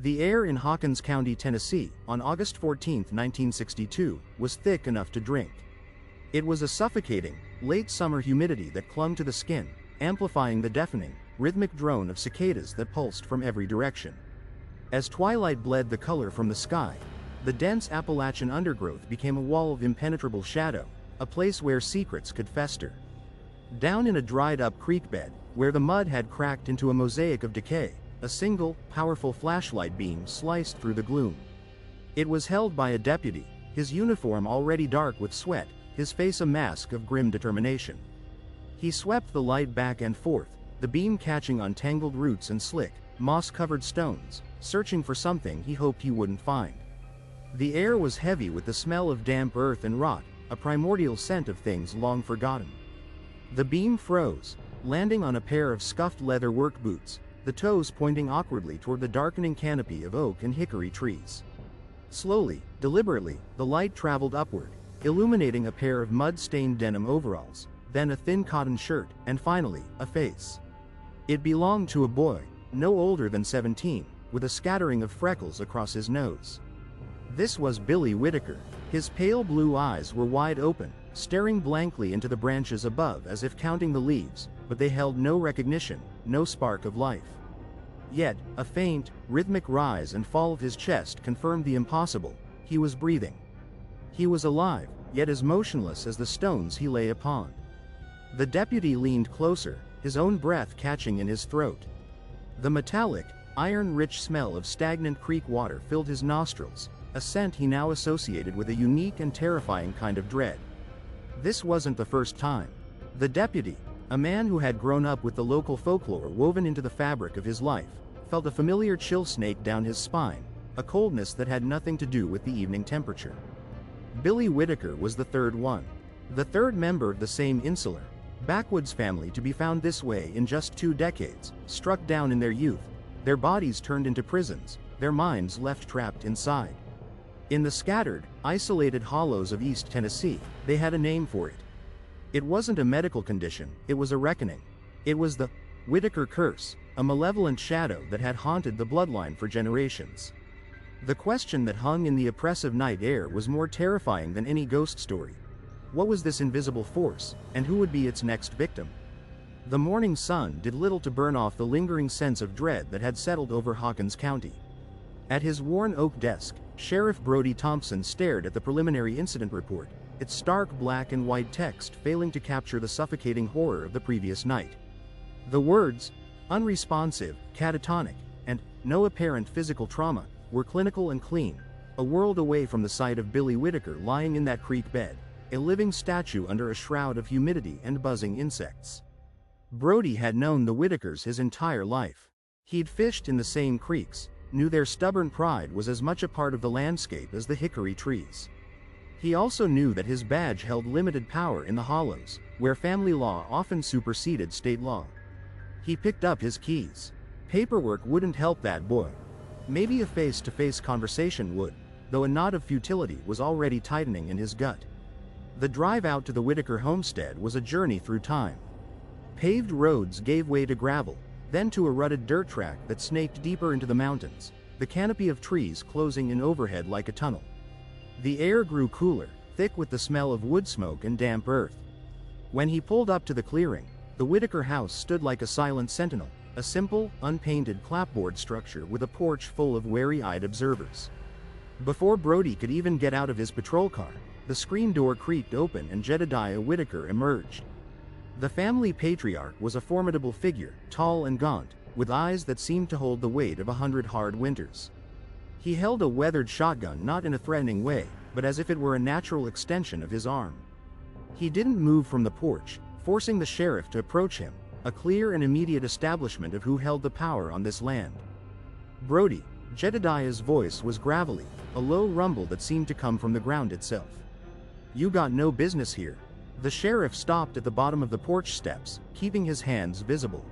The air in Hawkins County, Tennessee, on August 14, 1962, was thick enough to drink. It was a suffocating, late summer humidity that clung to the skin, amplifying the deafening, rhythmic drone of cicadas that pulsed from every direction. As twilight bled the color from the sky, the dense Appalachian undergrowth became a wall of impenetrable shadow, a place where secrets could fester. Down in a dried-up creek bed, where the mud had cracked into a mosaic of decay, a single, powerful flashlight beam sliced through the gloom. It was held by a deputy, his uniform already dark with sweat, his face a mask of grim determination. He swept the light back and forth, the beam catching on tangled roots and slick, moss-covered stones, searching for something he hoped he wouldn't find. The air was heavy with the smell of damp earth and rot, a primordial scent of things long forgotten. The beam froze, landing on a pair of scuffed leather work boots, the toes pointing awkwardly toward the darkening canopy of oak and hickory trees. Slowly, deliberately, the light traveled upward, illuminating a pair of mud-stained denim overalls, then a thin cotton shirt, and finally, a face. It belonged to a boy, no older than 17, with a scattering of freckles across his nose. This was Billy Whitaker. His pale blue eyes were wide open, staring blankly into the branches above as if counting the leaves, but they held no recognition, no spark of life. Yet, a faint, rhythmic rise and fall of his chest confirmed the impossible. He was breathing. He was alive, yet as motionless as the stones he lay upon. The deputy leaned closer, his own breath catching in his throat. The metallic, iron-rich smell of stagnant creek water filled his nostrils, a scent he now associated with a unique and terrifying kind of dread. This wasn't the first time. The deputy, a man who had grown up with the local folklore woven into the fabric of his life, felt a familiar chill snake down his spine, a coldness that had nothing to do with the evening temperature. Billy Whitaker was the third one. The third member of the same insular, backwoods family to be found this way in just 2 decades, struck down in their youth, their bodies turned into prisons, their minds left trapped inside. In the scattered, isolated hollows of East Tennessee, they had a name for it. It wasn't a medical condition, it was a reckoning. It was the Whitaker curse, a malevolent shadow that had haunted the bloodline for generations. The question that hung in the oppressive night air was more terrifying than any ghost story. What was this invisible force, and who would be its next victim? The morning sun did little to burn off the lingering sense of dread that had settled over Hawkins County. At his worn oak desk, Sheriff Brody Thompson stared at the preliminary incident report, its stark black and white text failing to capture the suffocating horror of the previous night. The words, unresponsive, catatonic, and no apparent physical trauma, were clinical and clean, a world away from the sight of Billy Whitaker lying in that creek bed, a living statue under a shroud of humidity and buzzing insects. Brody had known the Whitakers his entire life. He'd fished in the same creeks, knew their stubborn pride was as much a part of the landscape as the hickory trees. He also knew that his badge held limited power in the hollows, where family law often superseded state law. He picked up his keys. Paperwork wouldn't help that boy. Maybe a face-to-face conversation would, though a knot of futility was already tightening in his gut. The drive out to the Whitaker homestead was a journey through time. Paved roads gave way to gravel, then to a rutted dirt track that snaked deeper into the mountains, the canopy of trees closing in overhead like a tunnel. The air grew cooler, thick with the smell of wood smoke and damp earth. When he pulled up to the clearing, the Whitaker house stood like a silent sentinel, a simple, unpainted clapboard structure with a porch full of wary-eyed observers. Before Brody could even get out of his patrol car, the screen door creaked open and Jedediah Whitaker emerged. The family patriarch was a formidable figure, tall and gaunt, with eyes that seemed to hold the weight of 100 hard winters. He held a weathered shotgun not in a threatening way, but as if it were a natural extension of his arm. He didn't move from the porch, forcing the sheriff to approach him, a clear and immediate establishment of who held the power on this land. Brody, Jedediah's voice was gravelly, a low rumble that seemed to come from the ground itself. You got no business here. The sheriff stopped at the bottom of the porch steps, keeping his hands visible.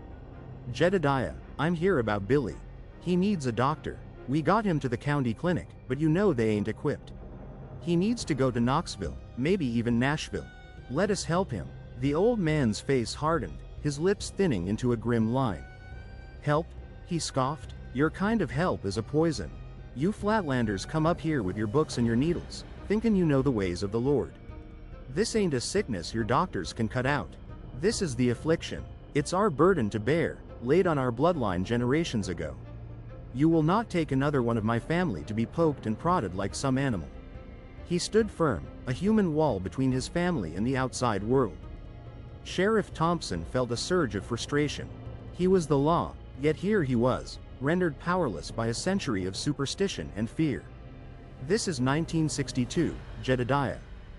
Jedediah, I'm here about Billy. He needs a doctor. We got him to the county clinic, but you know they ain't equipped. He needs to go to Knoxville, maybe even Nashville. Let us help him. The old man's face hardened, his lips thinning into a grim line. Help? He scoffed. Your kind of help is a poison. You Flatlanders come up here with your books and your needles, thinking you know the ways of the Lord. This ain't a sickness your doctors can cut out. This is the affliction. It's our burden to bear, laid on our bloodline generations ago. You will not take another one of my family to be poked and prodded like some animal. He stood firm, a human wall between his family and the outside world. Sheriff Thompson felt a surge of frustration. He was the law, yet here he was, rendered powerless by a century of superstition and fear. This is 1962, Jedediah.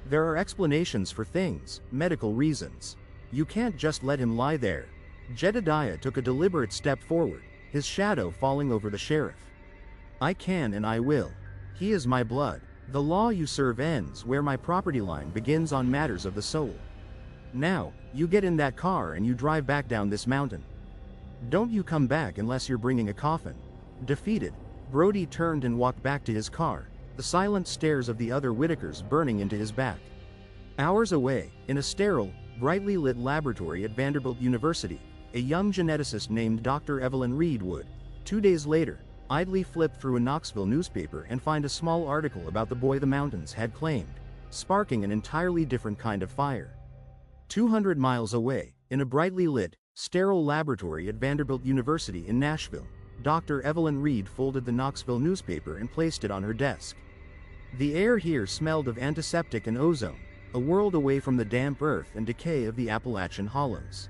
There are explanations for things, medical reasons. You can't just let him lie there. Jedediah took a deliberate step forward, his shadow falling over the sheriff. I can and I will. He is my blood. The law you serve ends where my property line begins on matters of the soul. Now, you get in that car and you drive back down this mountain. Don't you come back unless you're bringing a coffin. Defeated, Brody turned and walked back to his car, the silent stares of the other Whitakers burning into his back. Hours away, in a sterile, brightly lit laboratory at Vanderbilt University, a young geneticist named Dr. Evelyn Reed would, 2 days later, idly flip through a Knoxville newspaper and find a small article about the boy the mountains had claimed, sparking an entirely different kind of fire. 200 miles away, in a brightly lit, sterile laboratory at Vanderbilt University in Nashville, Dr. Evelyn Reed folded the Knoxville newspaper and placed it on her desk. The air here smelled of antiseptic and ozone, a world away from the damp earth and decay of the Appalachian hollows.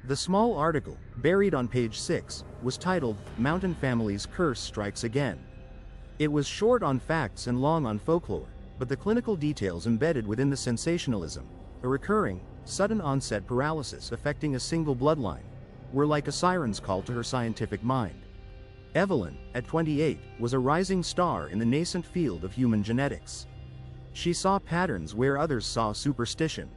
The small article, buried on page 6, was titled, "Mountain Family's Curse Strikes Again." It was short on facts and long on folklore, but the clinical details embedded within the sensationalism, a recurring, sudden-onset paralysis affecting a single bloodline, were like a siren's call to her scientific mind. Evelyn, at 28, was a rising star in the nascent field of human genetics. She saw patterns where others saw superstition.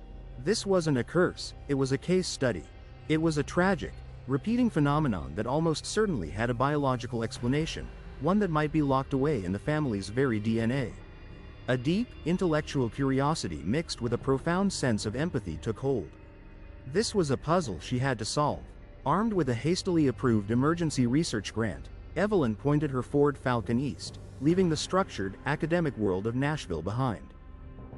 This wasn't a curse, it was a case study. It was a tragic, repeating phenomenon that almost certainly had a biological explanation, one that might be locked away in the family's very DNA. A deep, intellectual curiosity mixed with a profound sense of empathy took hold. This was a puzzle she had to solve. Armed with a hastily approved emergency research grant, Evelyn pointed her Ford Falcon east, leaving the structured, academic world of Nashville behind.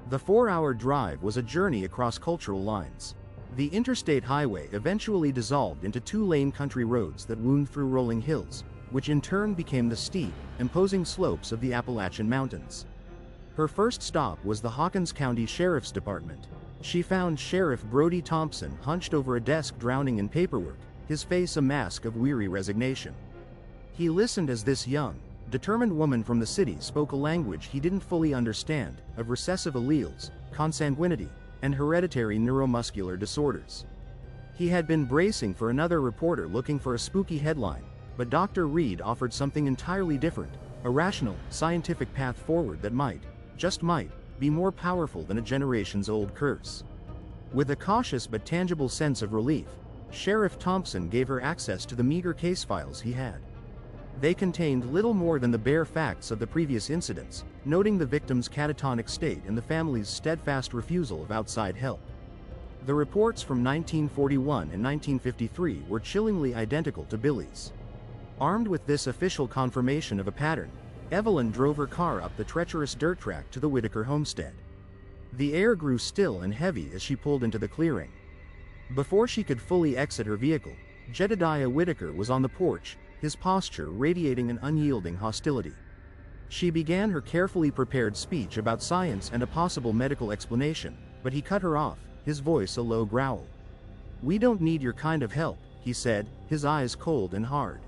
The 4-hour drive was a journey across cultural lines. The interstate highway eventually dissolved into 2-lane country roads that wound through rolling hills, which in turn became the steep, imposing slopes of the Appalachian Mountains. Her first stop was the Hawkins County Sheriff's Department. She found Sheriff Brody Thompson hunched over a desk drowning in paperwork, his face a mask of weary resignation. He listened as this young, determined woman from the city spoke a language he didn't fully understand, of recessive alleles, consanguinity, and hereditary neuromuscular disorders. He had been bracing for another reporter looking for a spooky headline, but Dr. Reed offered something entirely different, a rational, scientific path forward that might, just might, be more powerful than a generations-old curse. With a cautious but tangible sense of relief, Sheriff Thompson gave her access to the meager case files he had. They contained little more than the bare facts of the previous incidents, noting the victim's catatonic state and the family's steadfast refusal of outside help. The reports from 1941 and 1953 were chillingly identical to Billy's. Armed with this official confirmation of a pattern, Evelyn drove her car up the treacherous dirt track to the Whitaker homestead. The air grew still and heavy as she pulled into the clearing. Before she could fully exit her vehicle, Jedediah Whitaker was on the porch, his posture radiating an unyielding hostility. She began her carefully prepared speech about science and a possible medical explanation, but he cut her off, his voice a low growl. "We don't need your kind of help," he said, his eyes cold and hard.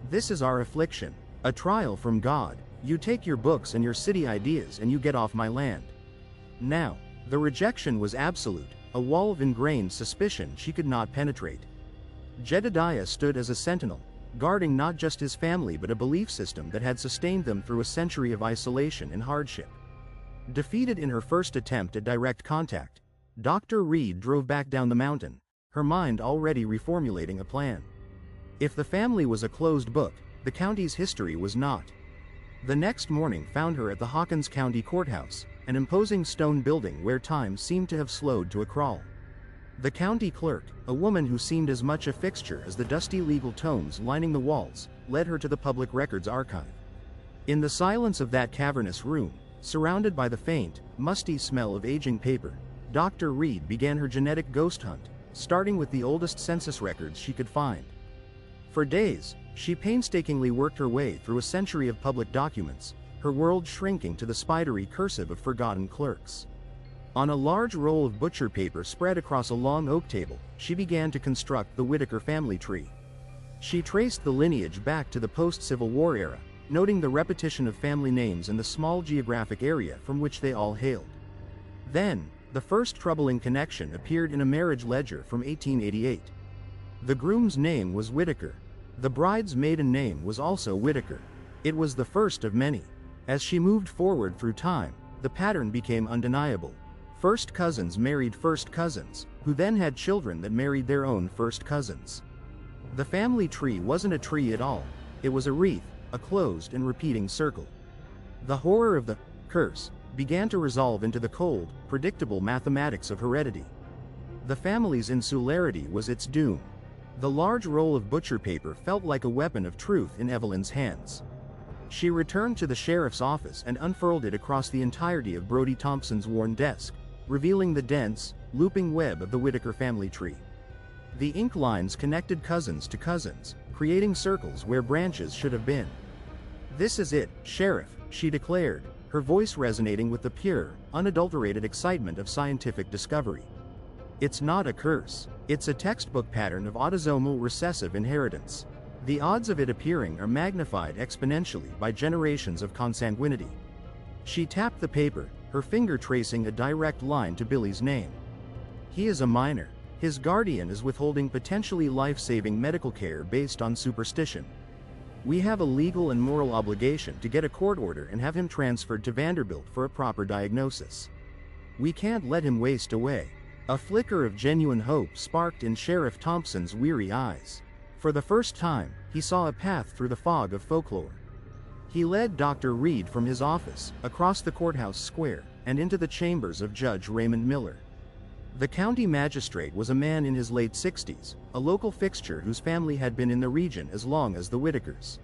"This is our affliction, a trial from God. You take your books and your city ideas and you get off my land." Now, the rejection was absolute, a wall of ingrained suspicion she could not penetrate. Jedediah stood as a sentinel, guarding not just his family but a belief system that had sustained them through a century of isolation and hardship. Defeated in her first attempt at direct contact, Dr. Reed drove back down the mountain, her mind already reformulating a plan. If the family was a closed book, the county's history was not. The next morning found her at the Hawkins County Courthouse, an imposing stone building where time seemed to have slowed to a crawl. The county clerk, a woman who seemed as much a fixture as the dusty legal tomes lining the walls, led her to the Public Records Archive. In the silence of that cavernous room, surrounded by the faint, musty smell of aging paper, Dr. Reed began her genetic ghost hunt, starting with the oldest census records she could find. For days, she painstakingly worked her way through a century of public documents, her world shrinking to the spidery cursive of forgotten clerks. On a large roll of butcher paper spread across a long oak table, she began to construct the Whitaker family tree. She traced the lineage back to the post-Civil War era, noting the repetition of family names in the small geographic area from which they all hailed. Then, the first troubling connection appeared in a marriage ledger from 1888. The groom's name was Whitaker. The bride's maiden name was also Whitaker. It was the first of many. As she moved forward through time, the pattern became undeniable. First cousins married first cousins, who then had children that married their own first cousins. The family tree wasn't a tree at all. It was a wreath, a closed and repeating circle. The horror of the curse began to resolve into the cold, predictable mathematics of heredity. The family's insularity was its doom. The large roll of butcher paper felt like a weapon of truth in Evelyn's hands. She returned to the sheriff's office and unfurled it across the entirety of Brody Thompson's worn desk, revealing the dense, looping web of the Whitaker family tree. The ink lines connected cousins to cousins, creating circles where branches should have been. "This is it, Sheriff," she declared, her voice resonating with the pure, unadulterated excitement of scientific discovery. "It's not a curse. It's a textbook pattern of autosomal recessive inheritance. The odds of it appearing are magnified exponentially by generations of consanguinity." She tapped the paper, her finger tracing a direct line to Billy's name. "He is a minor. His guardian is withholding potentially life-saving medical care based on superstition. We have a legal and moral obligation to get a court order and have him transferred to Vanderbilt for a proper diagnosis. We can't let him waste away." A flicker of genuine hope sparked in Sheriff Thompson's weary eyes. For the first time, he saw a path through the fog of folklore. He led Dr. Reed from his office, across the courthouse square, and into the chambers of Judge Raymond Miller. The county magistrate was a man in his late 60s, a local fixture whose family had been in the region as long as the Whitakers.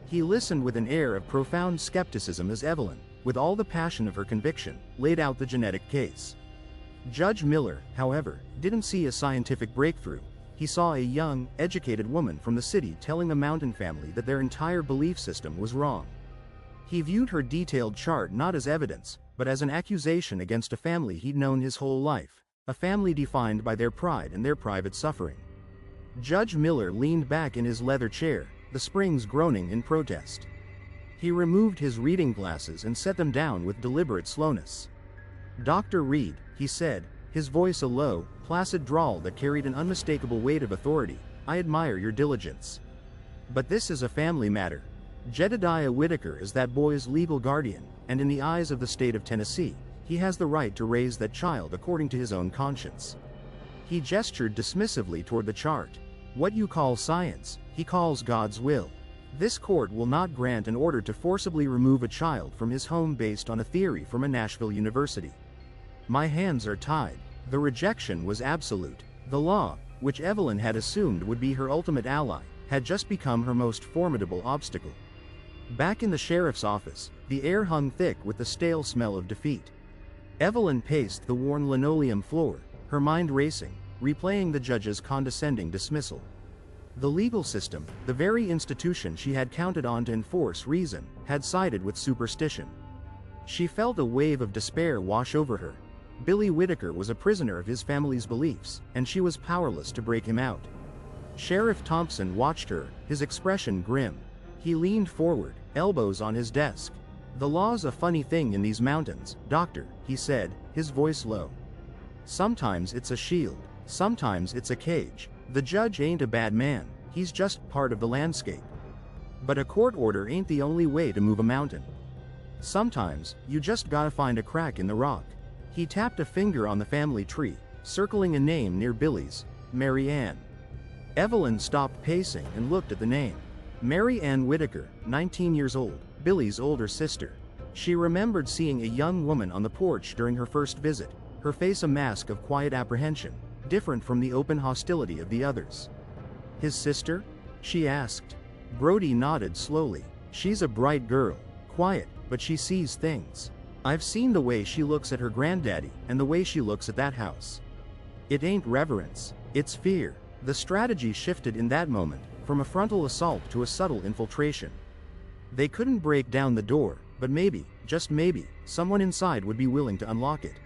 He listened with an air of profound skepticism as Evelyn, with all the passion of her conviction, laid out the genetic case. Judge Miller, however, didn't see a scientific breakthrough. He saw a young, educated woman from the city telling the Mountain family that their entire belief system was wrong. He viewed her detailed chart not as evidence, but as an accusation against a family he'd known his whole life, a family defined by their pride and their private suffering. Judge Miller leaned back in his leather chair, the springs groaning in protest. He removed his reading glasses and set them down with deliberate slowness. "Dr. Reed," he said, his voice a low, placid drawl that carried an unmistakable weight of authority, "I admire your diligence. But this is a family matter. Jedediah Whitaker is that boy's legal guardian, and in the eyes of the state of Tennessee, he has the right to raise that child according to his own conscience." He gestured dismissively toward the chart. "What you call science, he calls God's will. This court will not grant an order to forcibly remove a child from his home based on a theory from a Nashville university. My hands are tied." The rejection was absolute. The law, which Evelyn had assumed would be her ultimate ally, had just become her most formidable obstacle. Back in the sheriff's office, the air hung thick with the stale smell of defeat. Evelyn paced the worn linoleum floor, her mind racing, replaying the judge's condescending dismissal. The legal system, the very institution she had counted on to enforce reason, had sided with superstition. She felt a wave of despair wash over her. Billy Whitaker was a prisoner of his family's beliefs, and she was powerless to break him out. Sheriff Thompson watched her, his expression grim. He leaned forward, elbows on his desk. "The law's a funny thing in these mountains, Doctor," he said, his voice low. "Sometimes it's a shield, sometimes it's a cage. The judge ain't a bad man, he's just part of the landscape. But a court order ain't the only way to move a mountain. Sometimes, you just gotta find a crack in the rock." He tapped a finger on the family tree, circling a name near Billy's, Mary Ann. Evelyn stopped pacing and looked at the name. Mary Ann Whitaker, 19 years old, Billy's older sister. She remembered seeing a young woman on the porch during her first visit, her face a mask of quiet apprehension, different from the open hostility of the others. "His sister?" she asked. Brody nodded slowly. She's a bright girl. Quiet, but she sees things. I've seen the way she looks at her granddaddy, and the way she looks at that house. It ain't reverence, it's fear. The strategy shifted in that moment, from a frontal assault to a subtle infiltration. They couldn't break down the door, but maybe, just maybe, someone inside would be willing to unlock it.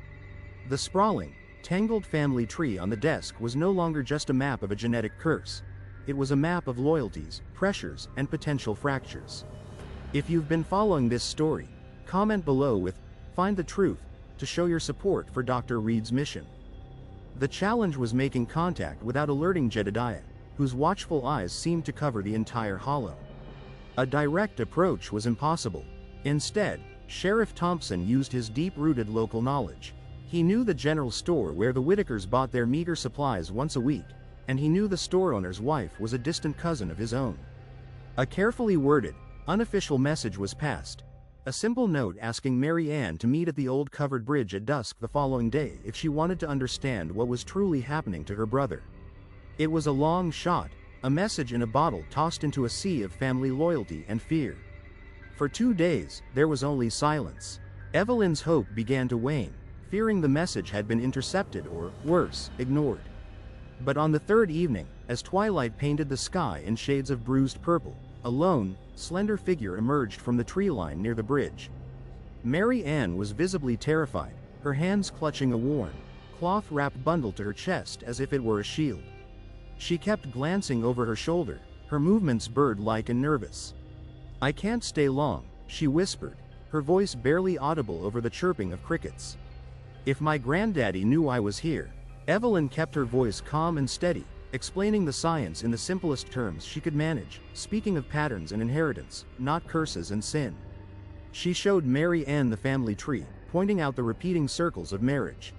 The sprawling, tangled family tree on the desk was no longer just a map of a genetic curse. It was a map of loyalties, pressures, and potential fractures. If you've been following this story, comment below with "Find the truth" to show your support for Dr. Reed's mission. The challenge was making contact without alerting Jedediah, whose watchful eyes seemed to cover the entire hollow. A direct approach was impossible. Instead, Sheriff Thompson used his deep-rooted local knowledge. He knew the general store where the Whitakers bought their meager supplies once a week, and he knew the store owner's wife was a distant cousin of his own. A carefully worded, unofficial message was passed. A simple note asking Mary Ann to meet at the old covered bridge at dusk the following day if she wanted to understand what was truly happening to her brother. It was a long shot, a message in a bottle tossed into a sea of family loyalty and fear. For 2 days, there was only silence. Evelyn's hope began to wane, fearing the message had been intercepted or, worse, ignored. But on the third evening, as twilight painted the sky in shades of bruised purple, a lone, slender figure emerged from the tree line near the bridge. Mary Ann was visibly terrified, her hands clutching a worn, cloth-wrapped bundle to her chest as if it were a shield. She kept glancing over her shoulder, her movements bird-like and nervous. "I can't stay long," she whispered, her voice barely audible over the chirping of crickets. "If my granddaddy knew I was here." Evelyn kept her voice calm and steady, explaining the science in the simplest terms she could manage, speaking of patterns and inheritance, not curses and sin. She showed Mary Ann the family tree, pointing out the repeating circles of marriage.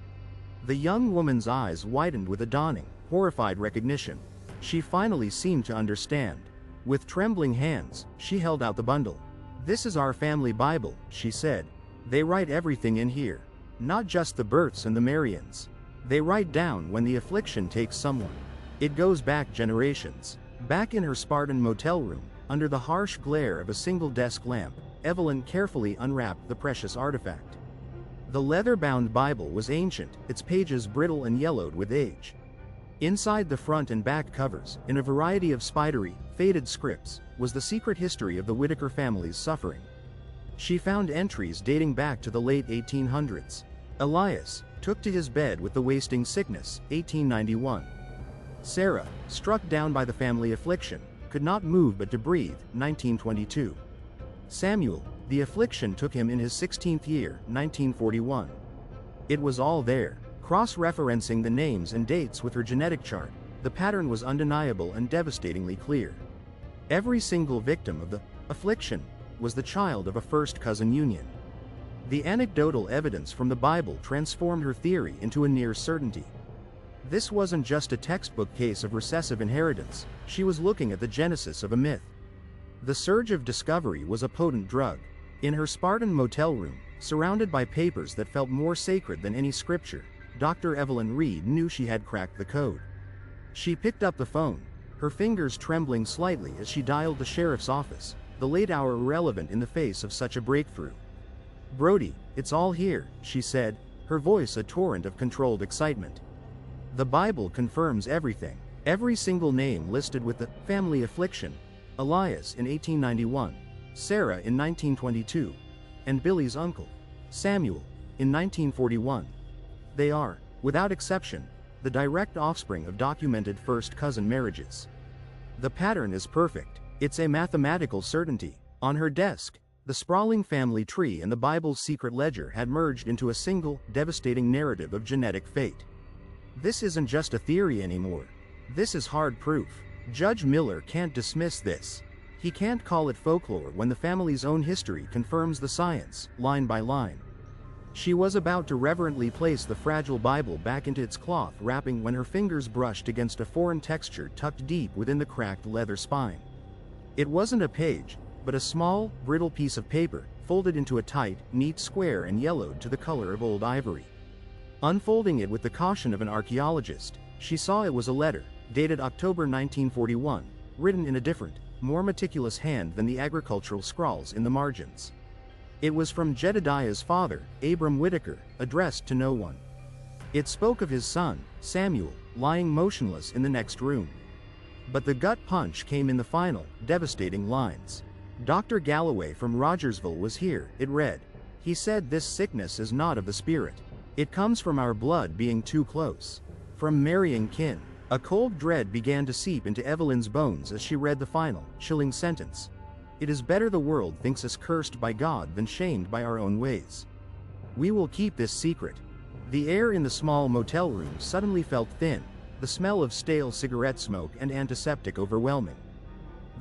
The young woman's eyes widened with a dawning, horrified recognition. She finally seemed to understand. With trembling hands, she held out the bundle. "This is our family Bible," she said. "They write everything in here. Not just the births and the Marians. They write down when the affliction takes someone. It goes back generations." Back in her Spartan motel room, under the harsh glare of a single desk lamp, Evelyn carefully unwrapped the precious artifact. The leather-bound Bible was ancient, its pages brittle and yellowed with age. Inside the front and back covers, in a variety of spidery, faded scripts, was the secret history of the Whitaker family's suffering. She found entries dating back to the late 1800s. Elias took to his bed with the wasting sickness, 1891. Sarah, struck down by the family affliction, could not move but to breathe, 1922. Samuel, the affliction took him in his 16th year, 1941. It was all there, cross-referencing the names and dates with her genetic chart. The pattern was undeniable and devastatingly clear. Every single victim of the affliction was the child of a first-cousin union. The anecdotal evidence from the Bible transformed her theory into a near certainty. This wasn't just a textbook case of recessive inheritance, she was looking at the genesis of a myth. The surge of discovery was a potent drug. In her Spartan motel room, surrounded by papers that felt more sacred than any scripture, Dr. Evelyn Reed knew she had cracked the code. She picked up the phone, her fingers trembling slightly as she dialed the sheriff's office, the late hour irrelevant in the face of such a breakthrough. "Brody, it's all here," she said, her voice a torrent of controlled excitement. "The Bible confirms everything. Every single name listed with the family affliction. Elias in 1891, Sarah in 1922, and Billy's uncle, Samuel, in 1941. They are, without exception, the direct offspring of documented first-cousin marriages. The pattern is perfect. It's a mathematical certainty." On her desk, the sprawling family tree and the Bible's secret ledger had merged into a single, devastating narrative of genetic fate. This isn't just a theory anymore. This is hard proof. Judge Miller can't dismiss this. He can't call it folklore when the family's own history confirms the science, line by line. She was about to reverently place the fragile Bible back into its cloth wrapping when her fingers brushed against a foreign texture tucked deep within the cracked leather spine. It wasn't a page, but a small, brittle piece of paper, folded into a tight, neat square and yellowed to the color of old ivory. Unfolding it with the caution of an archaeologist, she saw it was a letter, dated October 1941, written in a different, more meticulous hand than the agricultural scrawls in the margins. It was from Jedediah's father, Abram Whitaker, addressed to no one. It spoke of his son, Samuel, lying motionless in the next room. But the gut punch came in the final, devastating lines. Dr. Galloway from Rogersville was here, it read. He said this sickness is not of the spirit. It comes from our blood being too close. From marrying kin. A cold dread began to seep into Evelyn's bones as she read the final, chilling sentence. It is better the world thinks us cursed by God than shamed by our own ways. We will keep this secret. The air in the small motel room suddenly felt thin, the smell of stale cigarette smoke and antiseptic overwhelming.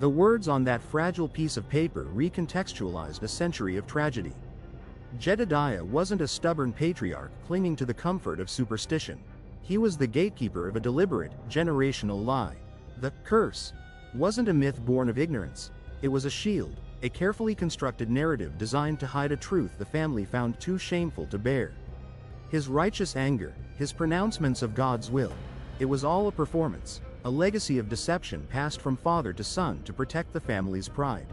The words on that fragile piece of paper recontextualized a century of tragedy. Jedediah wasn't a stubborn patriarch clinging to the comfort of superstition. He was the gatekeeper of a deliberate, generational lie. The curse wasn't a myth born of ignorance. It was a shield, a carefully constructed narrative designed to hide a truth the family found too shameful to bear. His righteous anger, his pronouncements of God's will, it was all a performance, a legacy of deception passed from father to son to protect the family's pride.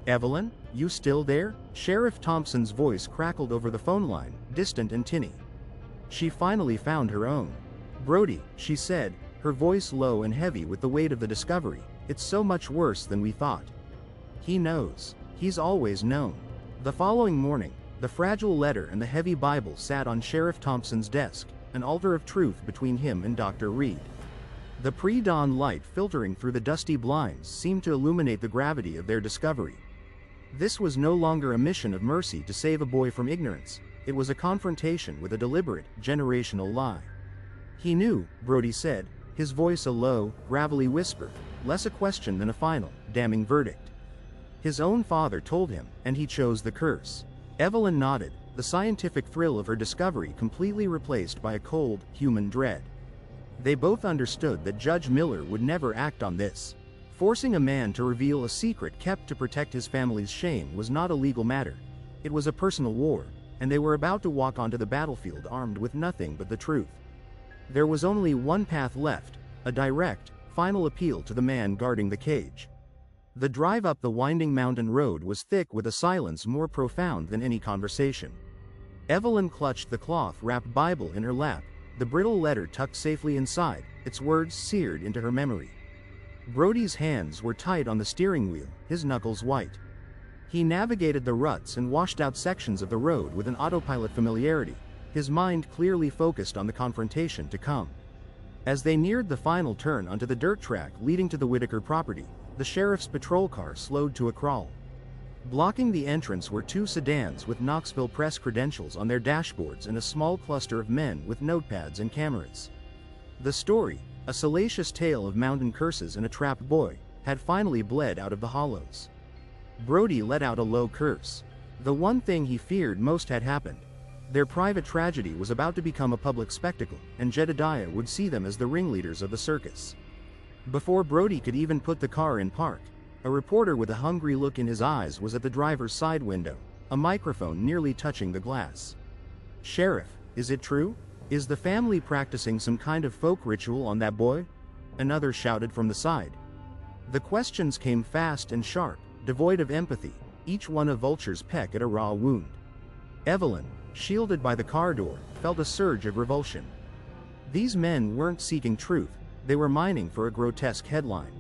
Evelyn, you still there? Sheriff Thompson's voice crackled over the phone line, distant and tinny. She finally found her own. Brody, she said, her voice low and heavy with the weight of the discovery, it's so much worse than we thought. He knows. He's always known. The following morning, the fragile letter and the heavy Bible sat on Sheriff Thompson's desk, an altar of truth between him and Dr. Reed. The pre-dawn light filtering through the dusty blinds seemed to illuminate the gravity of their discovery. This was no longer a mission of mercy to save a boy from ignorance. It was a confrontation with a deliberate, generational lie. He knew, Brody said, his voice a low, gravelly whisper, less a question than a final, damning verdict. His own father told him, and he chose the curse. Evelyn nodded, the scientific thrill of her discovery completely replaced by a cold, human dread. They both understood that Judge Miller would never act on this. Forcing a man to reveal a secret kept to protect his family's shame was not a legal matter. It was a personal war, and they were about to walk onto the battlefield armed with nothing but the truth. There was only one path left, a direct, final appeal to the man guarding the cage. The drive up the winding mountain road was thick with a silence more profound than any conversation. Evelyn clutched the cloth-wrapped Bible in her lap, the brittle letter tucked safely inside, its words seared into her memory. Brody's hands were tight on the steering wheel, his knuckles white. He navigated the ruts and washed out sections of the road with an autopilot familiarity, his mind clearly focused on the confrontation to come. As they neared the final turn onto the dirt track leading to the Whitaker property, the sheriff's patrol car slowed to a crawl. Blocking the entrance were two sedans with Knoxville Press credentials on their dashboards and a small cluster of men with notepads and cameras. The story, a salacious tale of mountain curses and a trapped boy, had finally bled out of the hollows. Brody let out a low curse. The one thing he feared most had happened. Their private tragedy was about to become a public spectacle, and Jedediah would see them as the ringleaders of the circus. Before Brody could even put the car in park, a reporter with a hungry look in his eyes was at the driver's side window, a microphone nearly touching the glass. "Sheriff, is it true? Is the family practicing some kind of folk ritual on that boy?" Another shouted from the side. The questions came fast and sharp, devoid of empathy, each one a vulture's peck at a raw wound. Evelyn, shielded by the car door, felt a surge of revulsion. These men weren't seeking truth, they were mining for a grotesque headline.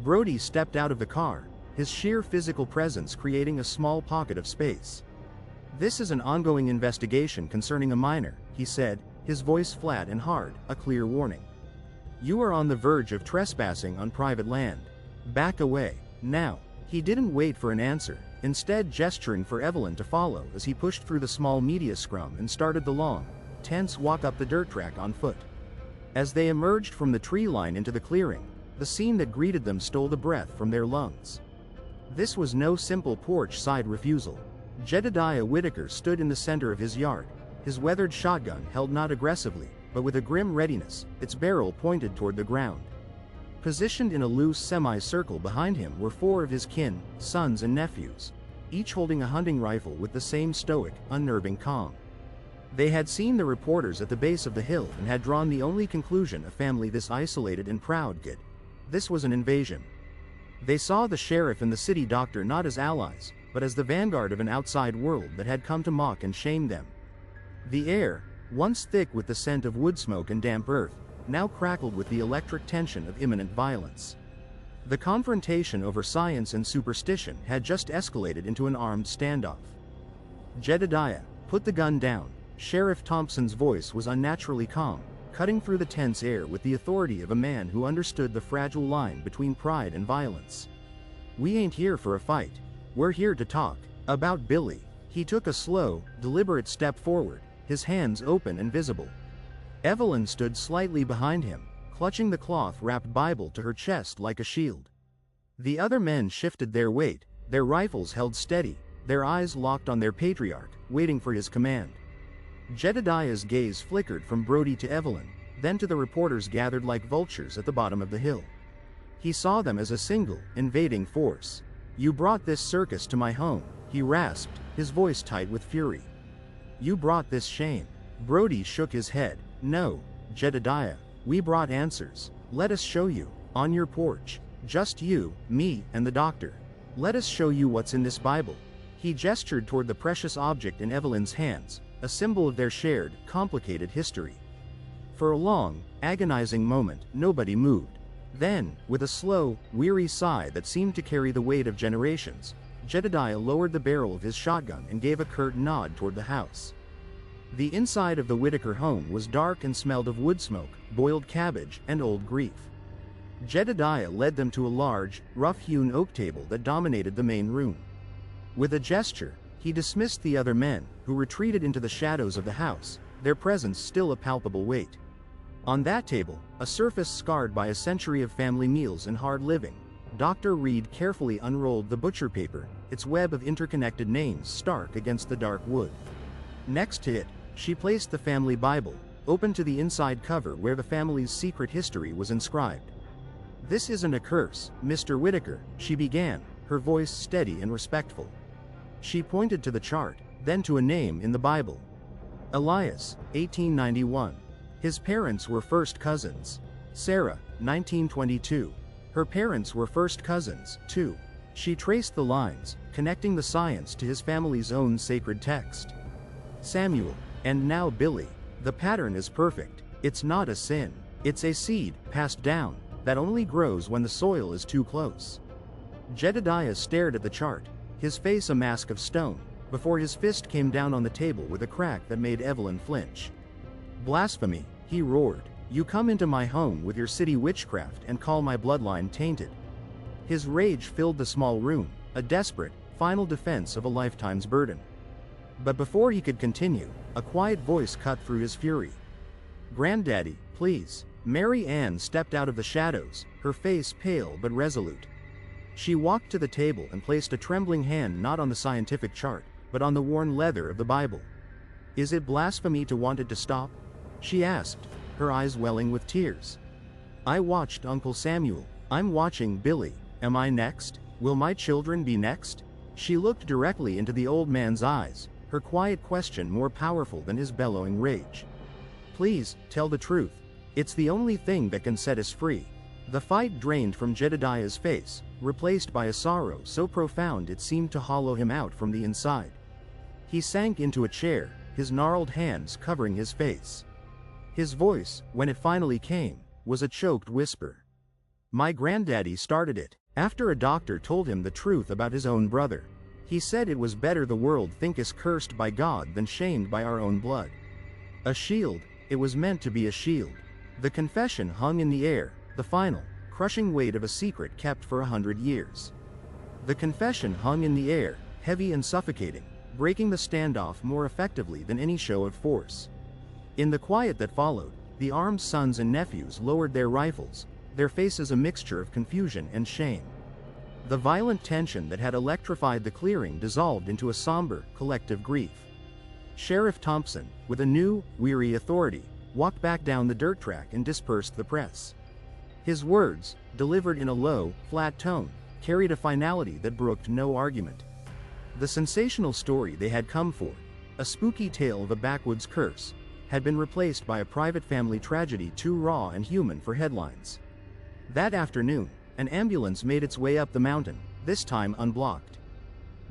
Brody stepped out of the car, his sheer physical presence creating a small pocket of space. "This is an ongoing investigation concerning a minor," he said, his voice flat and hard, a clear warning. "You are on the verge of trespassing on private land. Back away, now." He didn't wait for an answer, instead gesturing for Evelyn to follow as he pushed through the small media scrum and started the long, tense walk up the dirt track on foot. As they emerged from the tree line into the clearing, the scene that greeted them stole the breath from their lungs. This was no simple porch-side refusal. Jedediah Whitaker stood in the center of his yard, his weathered shotgun held not aggressively, but with a grim readiness, its barrel pointed toward the ground. Positioned in a loose semicircle behind him were four of his kin, sons and nephews, each holding a hunting rifle with the same stoic, unnerving calm. They had seen the reporters at the base of the hill and had drawn the only conclusion a family this isolated and proud could. This was an invasion. They saw the sheriff and the city doctor not as allies, but as the vanguard of an outside world that had come to mock and shame them. The air, once thick with the scent of wood smoke and damp earth, now crackled with the electric tension of imminent violence. The confrontation over science and superstition had just escalated into an armed standoff. "Jedediah, put the gun down." Sheriff Thompson's voice was unnaturally calm, cutting through the tense air with the authority of a man who understood the fragile line between pride and violence. "We ain't here for a fight. We're here to talk about Billy." He took a slow, deliberate step forward, his hands open and visible. Evelyn stood slightly behind him, clutching the cloth-wrapped Bible to her chest like a shield. The other men shifted their weight, their rifles held steady, their eyes locked on their patriarch, waiting for his command. Jedediah's gaze flickered from Brody to Evelyn, then to the reporters gathered like vultures at the bottom of the hill. He saw them as a single, invading force. "You brought this circus to my home," he rasped, his voice tight with fury. "You brought this shame." Brody shook his head. "No, Jedediah, we brought answers. Let us show you. On your porch. Just you, me, and the doctor. Let us show you what's in this Bible." He gestured toward the precious object in Evelyn's hands, a symbol of their shared, complicated history. For a long, agonizing moment, nobody moved. Then, with a slow, weary sigh that seemed to carry the weight of generations, Jedediah lowered the barrel of his shotgun and gave a curt nod toward the house. The inside of the Whitaker home was dark and smelled of wood smoke, boiled cabbage, and old grief. Jedediah led them to a large, rough-hewn oak table that dominated the main room. With a gesture, he dismissed the other men, who retreated into the shadows of the house, their presence still a palpable weight. On that table, a surface scarred by a century of family meals and hard living, Dr. Reed carefully unrolled the butcher paper, its web of interconnected names stark against the dark wood. Next to it, she placed the family Bible, open to the inside cover where the family's secret history was inscribed. "This isn't a curse, Mr. Whitaker," she began, her voice steady and respectful. She pointed to the chart, then to a name in the Bible. Elias, 1891. His parents were first cousins. Sarah, 1922. Her parents were first cousins, too. She traced the lines, connecting the science to his family's own sacred text. Samuel, and now Billy. The pattern is perfect. It's not a sin. It's a seed, passed down, that only grows when the soil is too close. Jedediah stared at the chart, his face a mask of stone, before his fist came down on the table with a crack that made Evelyn flinch. "Blasphemy," he roared. "You come into my home with your city witchcraft and call my bloodline tainted." His rage filled the small room, a desperate, final defense of a lifetime's burden. But before he could continue, a quiet voice cut through his fury. "Granddaddy, please." Mary Ann stepped out of the shadows, her face pale but resolute. She walked to the table and placed a trembling hand not on the scientific chart, but on the worn leather of the Bible. "Is it blasphemy to want it to stop?" she asked, her eyes welling with tears. "I watched Uncle Samuel. I'm watching Billy. Am I next? Will my children be next?" She looked directly into the old man's eyes, her quiet question more powerful than his bellowing rage. "Please, tell the truth. It's the only thing that can set us free." The fight drained from Jedediah's face, replaced by a sorrow so profound it seemed to hollow him out from the inside. He sank into a chair, his gnarled hands covering his face. His voice, when it finally came, was a choked whisper. "My granddaddy started it, after a doctor told him the truth about his own brother. He said it was better the world think us cursed by God than shamed by our own blood. A shield, it was meant to be a shield." The confession hung in the air, the final, crushing weight of a secret kept for 100 years. The confession hung in the air, heavy and suffocating, breaking the standoff more effectively than any show of force. In the quiet that followed, the armed sons and nephews lowered their rifles, their faces a mixture of confusion and shame. The violent tension that had electrified the clearing dissolved into a somber, collective grief. Sheriff Thompson, with a new, weary authority, walked back down the dirt track and dispersed the press. His words, delivered in a low, flat tone, carried a finality that brooked no argument. The sensational story they had come for, a spooky tale of a backwoods curse, had been replaced by a private family tragedy too raw and human for headlines. That afternoon, an ambulance made its way up the mountain, this time unblocked.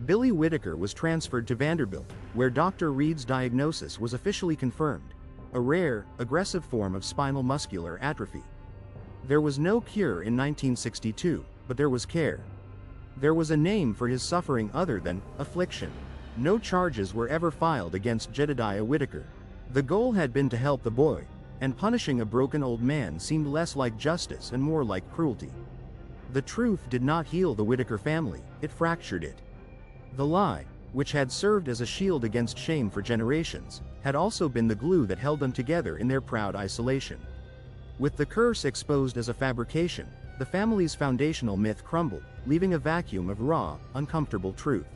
Billy Whitaker was transferred to Vanderbilt, where Dr. Reed's diagnosis was officially confirmed: a rare, aggressive form of spinal muscular atrophy. There was no cure in 1962, but there was care. There was a name for his suffering other than affliction. No charges were ever filed against Jedediah Whitaker. The goal had been to help the boy, and punishing a broken old man seemed less like justice and more like cruelty. The truth did not heal the Whitaker family, it fractured it. The lie, which had served as a shield against shame for generations, had also been the glue that held them together in their proud isolation. With the curse exposed as a fabrication, the family's foundational myth crumbled, leaving a vacuum of raw, uncomfortable truth.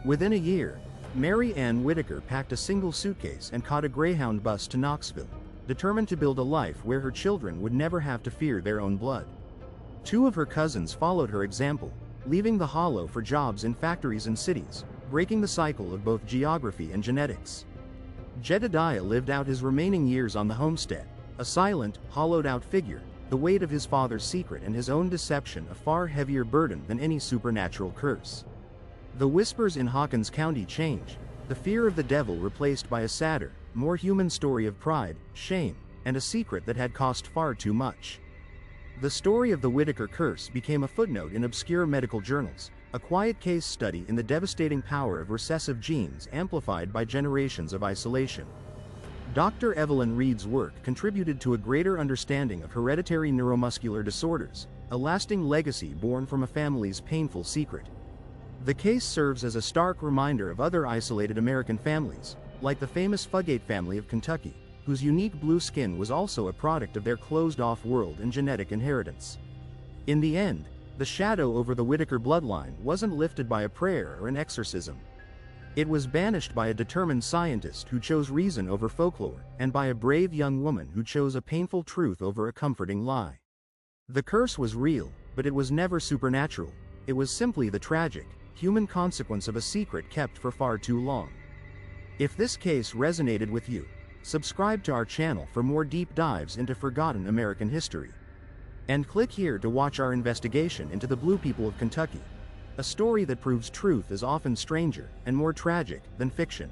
Within a year, Mary Ann Whitaker packed a single suitcase and caught a Greyhound bus to Knoxville, determined to build a life where her children would never have to fear their own blood. 2 of her cousins followed her example, leaving the hollow for jobs in factories and cities, breaking the cycle of both geography and genetics. Jedediah lived out his remaining years on the homestead, a silent, hollowed-out figure, the weight of his father's secret and his own deception a far heavier burden than any supernatural curse. The whispers in Hawkins County changed, the fear of the devil replaced by a sadder, more human story of pride, shame, and a secret that had cost far too much. The story of the Whitaker curse became a footnote in obscure medical journals, a quiet case study in the devastating power of recessive genes amplified by generations of isolation. Dr. Evelyn Reed's work contributed to a greater understanding of hereditary neuromuscular disorders, a lasting legacy born from a family's painful secret. The case serves as a stark reminder of other isolated American families, like the famous Fugate family of Kentucky, whose unique blue skin was also a product of their closed-off world and genetic inheritance. In the end, the shadow over the Whitaker bloodline wasn't lifted by a prayer or an exorcism. It was banished by a determined scientist who chose reason over folklore, and by a brave young woman who chose a painful truth over a comforting lie. The curse was real, but it was never supernatural. It was simply the tragic, human consequence of a secret kept for far too long. If this case resonated with you, subscribe to our channel for more deep dives into forgotten American history. And click here to watch our investigation into the Blue People of Kentucky, a story that proves truth is often stranger and more tragic than fiction.